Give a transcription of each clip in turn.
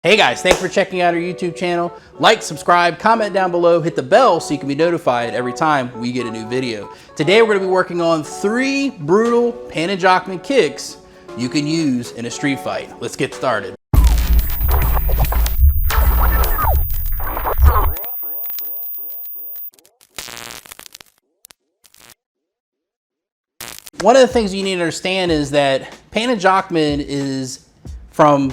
Hey guys, thanks for checking out our YouTube channel. Like, subscribe, comment down below, hit the bell so you can be notified every time we get a new video. Today we're going to be working on 3 brutal Pananjakman kicks you can use in a street fight. Let's get started. One of the things you need to understand is that Pananjakman is from,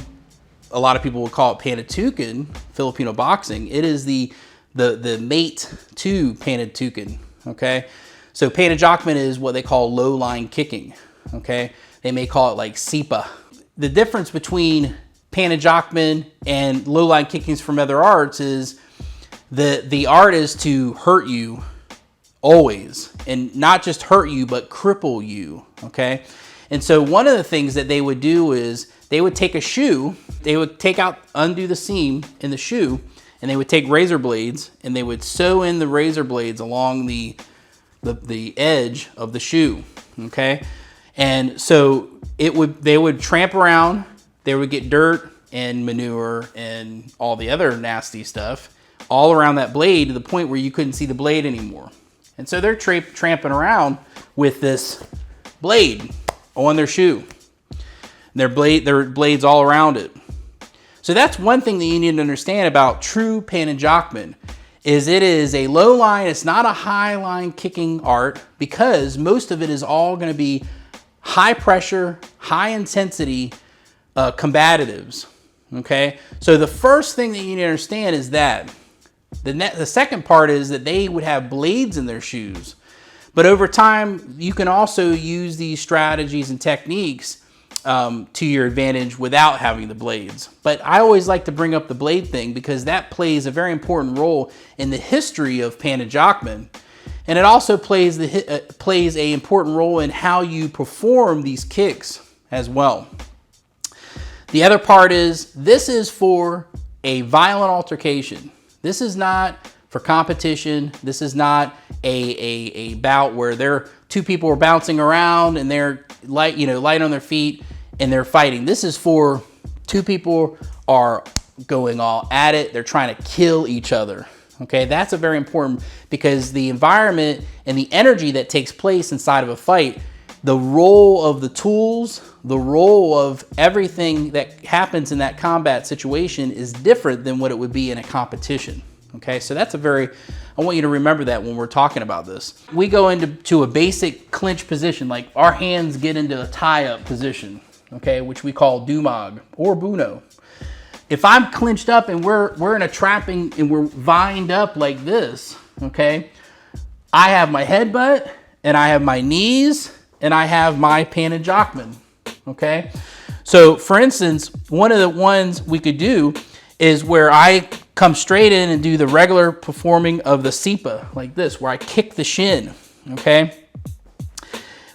a lot of people will call it Panantukan, Filipino boxing. It is the mate to Panantukan, okay? So Pananjakman is what they call low-line kicking, okay? They may call it like SIPA. The difference between Pananjakman and low-line kickings from other arts is the art is to hurt you always, and not just hurt you, but cripple you, okay? And so one of the things that they would do is they would take a shoe, they would undo the seam in the shoe, and they would take razor blades and they would sew in the razor blades along the edge of the shoe, okay? And so they would tramp around, they would get dirt and manure and all the other nasty stuff all around that blade to the point where you couldn't see the blade anymore. And so they're tramping around with this blade on their shoe. Their blades all around it. So that's one thing that you need to understand about true Pananjakman, is it is a low line, it's not a high line kicking art, because most of it is all going to be high pressure, high intensity combatives, okay? So the first thing that you need to understand is that. The second part is that they would have blades in their shoes. But over time, you can also use these strategies and techniques to your advantage without having the blades. But I always like to bring up the blade thing because that plays a very important role in the history of Pananjakman. And it also plays an important role in how you perform these kicks as well. The other part is, this is for a violent altercation. This is not for competition. This is not a bout where two people are bouncing around and they're light on their feet and they're fighting. This is for two people are going all at it. They're trying to kill each other. Okay, that's a very important, because the environment and the energy that takes place inside of a fight, the role of the tools, the role of everything that happens in that combat situation is different than what it would be in a competition. Okay, so that's I want you to remember that when we're talking about this. We go into a basic clinch position, like our hands get into a tie-up position, okay, which we call dumag or buno. If I'm clinched up and we're in a trapping and we're vined up like this, okay, I have my headbutt and I have my knees and I have my Pananjakman, okay? So for instance, one of the ones we could do is where I come straight in and do the regular performing of the SIPA like this, where I kick the shin, okay?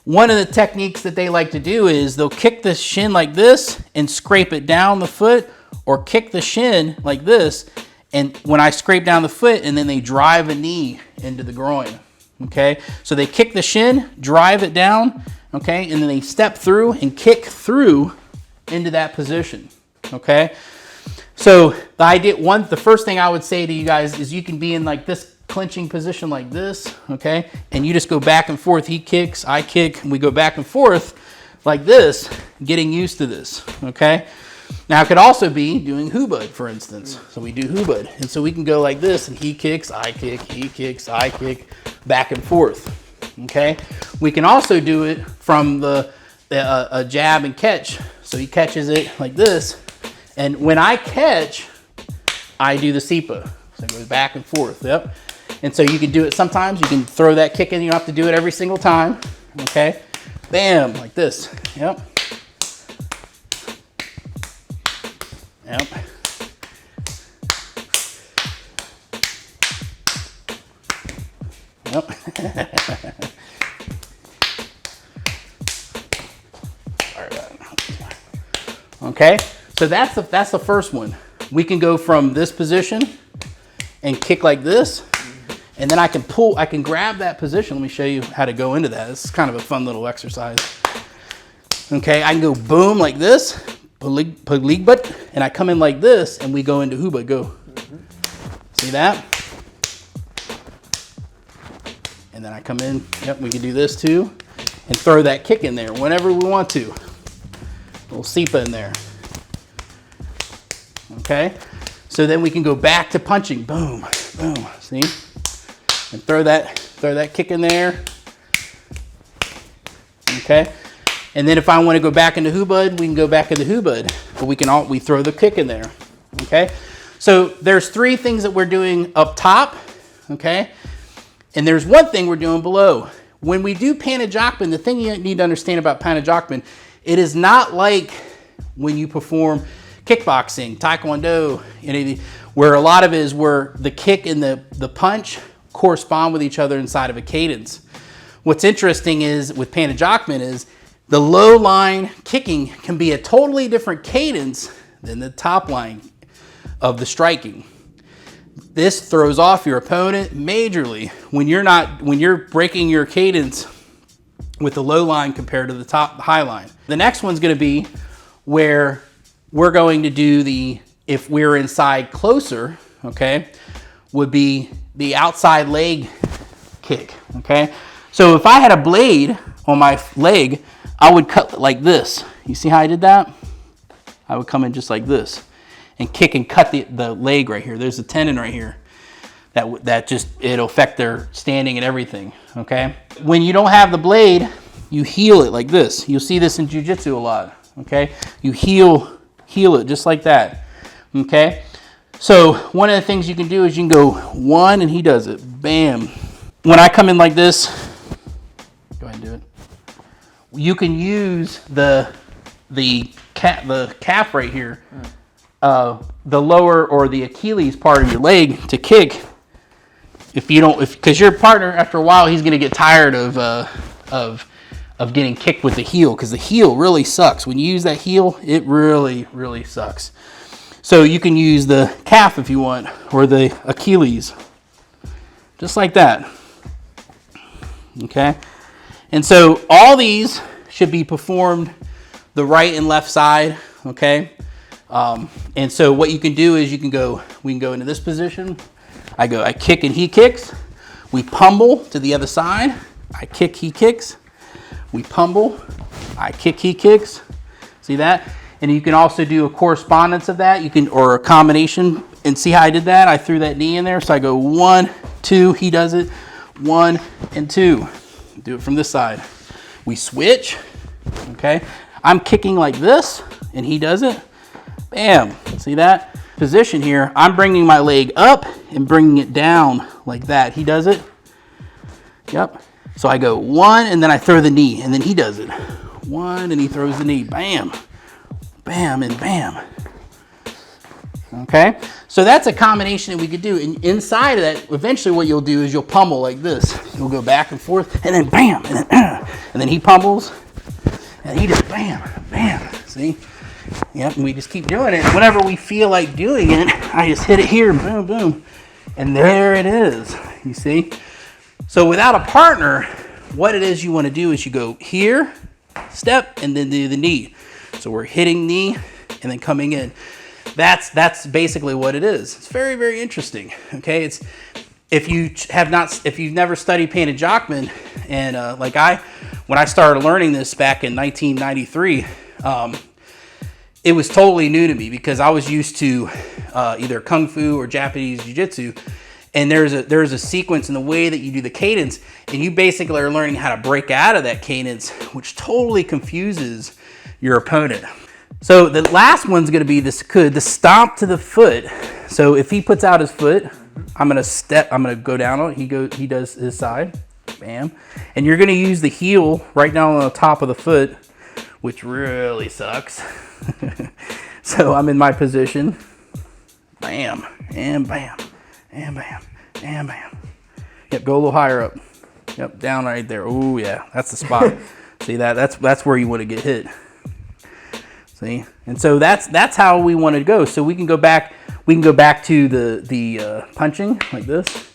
One of the techniques that they like to do is they'll kick the shin like this and scrape it down the foot, or kick the shin like this, and when I scrape down the foot, and then they drive a knee into the groin, okay? So they kick the shin, drive it down, okay, and then they step through and kick through into that position, okay? So the first thing I would say to you guys is you can be in like this clinching position like this, okay? And you just go back and forth. He kicks, I kick, and we go back and forth like this, getting used to this, okay? Now it could also be doing hubud, for instance. So we do hubud. And so we can go like this, and he kicks, I kick, he kicks, I kick, back and forth, okay? We can also do it from a jab and catch. So he catches it like this. And when I catch, I do the SIPA. So it goes back and forth, yep. And so you can do it sometimes. You can throw that kick in. You don't have to do it every single time, okay? Bam, like this, yep. Yep. Yep. Sorry about that. Okay. So that's the first one. We can go from this position and kick like this, and then I can grab that position. Let me show you how to go into that. This is kind of a fun little exercise. Okay, I can go boom like this, Pagligbut, and I come in like this, and we go into hubad. Go. See that? And then I come in. Yep, we can do this too, and throw that kick in there whenever we want to. A little sipa in there. Okay. So then we can go back to punching. Boom, boom. See? And throw that kick in there. Okay. And then if I want to go back into hubad, we can go back into hubad. But we throw the kick in there. Okay. So there's 3 things that we're doing up top. Okay. And there's one thing we're doing below. When we do Pananjakman, the thing you need to understand about Pananjakman, it is not like when you perform kickboxing, taekwondo, where a lot of it is where the kick and the punch correspond with each other inside of a cadence. What's interesting is with Pananjakman is the low line kicking can be a totally different cadence than the top line of the striking. This throws off your opponent majorly when you're breaking your cadence with the low line compared to the high line. The next one's going to be where we're going to do if we're inside closer, okay, would be the outside leg kick, okay? So if I had a blade on my leg, I would cut like this. You see how I did that? I would come in just like this and kick and cut the leg right here. There's a tendon right here that just, it'll affect their standing and everything, okay? When you don't have the blade, you heel it like this. You'll see this in jiu-jitsu a lot, okay? You heel it just like that, okay? So one of the things you can do is you can go 1 and he does it, bam. When I come in like this, go ahead and do it. You can use the calf right here, the lower or the Achilles part of your leg to kick. Because your partner, after a while, he's going to get tired of getting kicked with the heel, because the heel really sucks. When you use that heel, it really, really sucks. So you can use the calf if you want, or the Achilles, just like that. Okay? And so all these should be performed the right and left side, okay? And so what you can do is we can go into this position. I kick and he kicks. We pummel to the other side. I kick, he kicks. We pummel. I kick, he kicks. See that? And you can also do a correspondence of that. Or a combination. And see how I did that? I threw that knee in there. So I go 1, 2, he does it. 1 and 2. Do it from this side. We switch. Okay? I'm kicking like this, and he does it. Bam. See that? Position here, I'm bringing my leg up and bringing it down like that. He does it. Yep. So I go 1, and then I throw the knee, and then he does it. 1, and he throws the knee. Bam. Bam, and bam. Okay? So that's a combination that we could do. And inside of that, eventually what you'll do is you'll pummel like this. You'll go back and forth, and then bam, and then he pummels, and he just bam, bam. See? Yep, and we just keep doing it. Whenever we feel like doing it, I just hit it here, boom, boom. And there it is, you see? So without a partner, what it is you want to do is you go here, step, and then do the knee. So we're hitting knee and then coming in. That's basically what it is. It's very, very interesting, okay? It's if you've never studied Pananjakman, and when I started learning this back in 1993, it was totally new to me because I was used to either Kung Fu or Japanese Jiu-Jitsu. And there's a sequence in the way that you do the cadence, and you basically are learning how to break out of that cadence, which totally confuses your opponent. So the last one's going to be the stomp to the foot. So if he puts out his foot, I'm going to go down on it. He does his side, bam. And you're going to use the heel right down on the top of the foot, which really sucks. So I'm in my position, bam, and bam, and bam, and bam. Yep, go a little higher up. Yep, down right there. Oh yeah, that's the spot. See that? That's where you want to get hit. See, and so that's how we want to go. So we can go back. We can go back to the punching like this.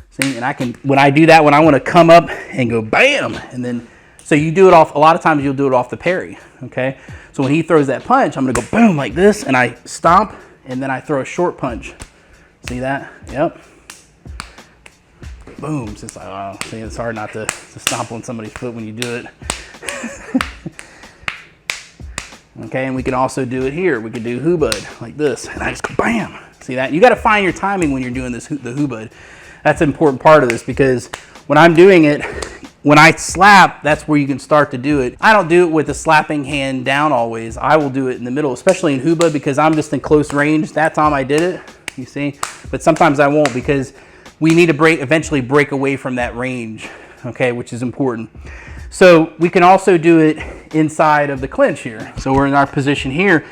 See, and when I do that, when I want to come up and go bam, and then. So you do it off, a lot of times you'll do it off the parry, okay? So when he throws that punch, I'm gonna go boom like this, and I stomp, and then I throw a short punch. See that? Yep. Boom. Since see, it's hard not to stomp on somebody's foot when you do it. Okay, and we can also do it here. We can do hubud like this, and I just go bam. See that? You got to find your timing when you're doing this, the hubud. That's an important part of this, because when I'm doing it, when I slap, that's where you can start to do it. I don't do it with the slapping hand down always. I will do it in the middle, especially in hubud, because I'm just in close range. That time I did it, you see? But sometimes I won't, because we need to eventually break away from that range, okay, which is important. So we can also do it inside of the clinch here. So we're in our position here,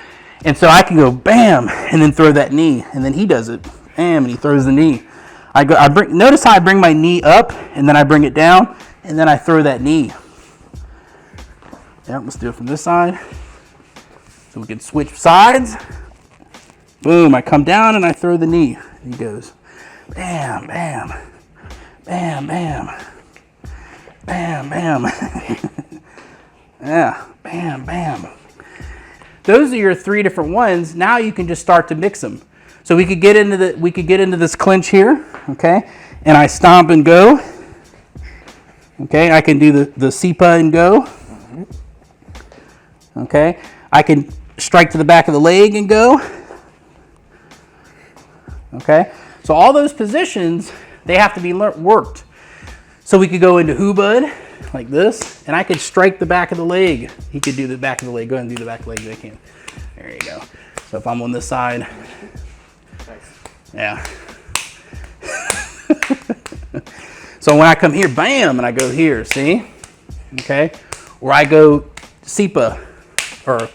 and so I can go bam, and then throw that knee, and then he does it, bam, and he throws the knee. Notice how I bring my knee up, and then I bring it down, and then I throw that knee. Yep, let's do it from this side. So we can switch sides. Boom, I come down and I throw the knee. He goes bam, bam, bam, bam, bam, bam. Yeah, bam, bam. Those are your 3 different ones. Now you can just start to mix them. So we could get into this clinch here, okay? And I stomp and go. Okay, I can do the SIPA and go. Okay, I can strike to the back of the leg and go. Okay, so all those positions, they have to be worked. So we could go into hubud like this, and I could strike the back of the leg. He could do the back of the leg. Go ahead and do the back of the leg if I can. There you go. So if I'm on this side, yeah. So when I come here, bam, and I go here, see? Okay, or I go SIPA, or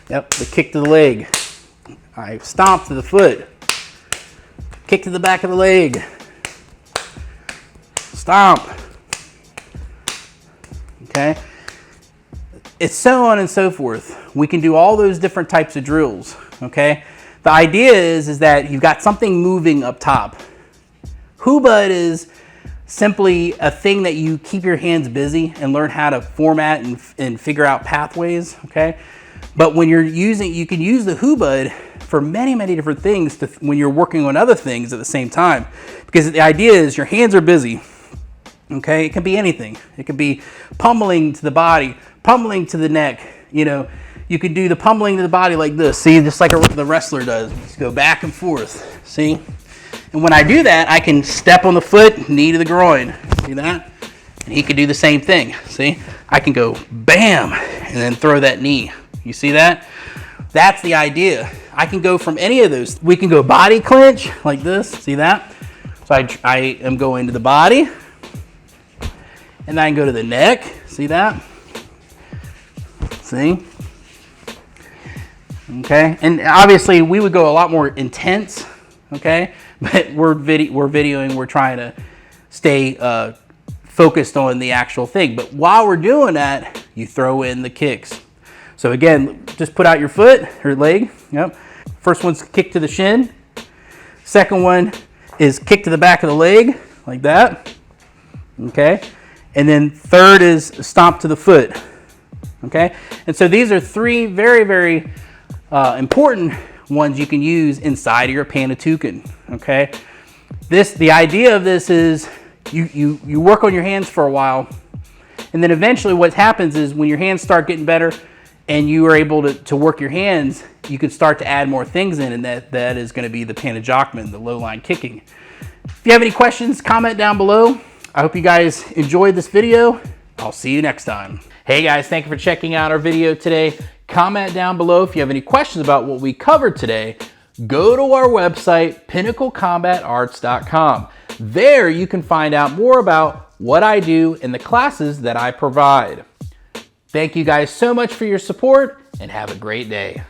yep, the kick to the leg. I stomp to the foot, kick to the back of the leg, stomp. Okay, it's so on and so forth. We can do all those different types of drills. Okay, the idea is that you've got something moving up top. Hubud is simply a thing that you keep your hands busy and learn how to format and figure out pathways, okay? But when you're using, you can use the hubud for many, many different things when you're working on other things at the same time. Because the idea is your hands are busy, okay? It can be anything. It could be pummeling to the body, pummeling to the neck, you know. You could do the pummeling to the body like this, see, just like the wrestler does. Just go back and forth, see? And when I do that, I can step on the foot, knee to the groin. See that? And he could do the same thing. See? I can go bam, and then throw that knee. You see that? That's the idea. I can go from any of those. We can go body clinch like this. See that? So I am going to the body. And then I can go to the neck. See that? See? Okay. And obviously, we would go a lot more intense. Okay? But we're videoing, we're trying to stay focused on the actual thing. But while we're doing that, you throw in the kicks. So again, just put out your foot or leg. Yep. First one's kick to the shin. Second one is kick to the back of the leg, like that. Okay. And then third is stomp to the foot. Okay. And so these are 3 very, very important ones you can use inside of your Pananjakman, okay? The idea of this is you work on your hands for a while, and then eventually what happens is when your hands start getting better and you are able to work your hands, you can start to add more things in, and that is going to be the Pananjakman, the low line kicking. If you have any questions, comment down below. I hope you guys enjoyed this video. I'll see you next time. Hey guys, thank you for checking out our video today. Comment down below if you have any questions about what we covered today. Go to our website, pinnaclecombatarts.com. There you can find out more about what I do and the classes that I provide. Thank you guys so much for your support, and have a great day.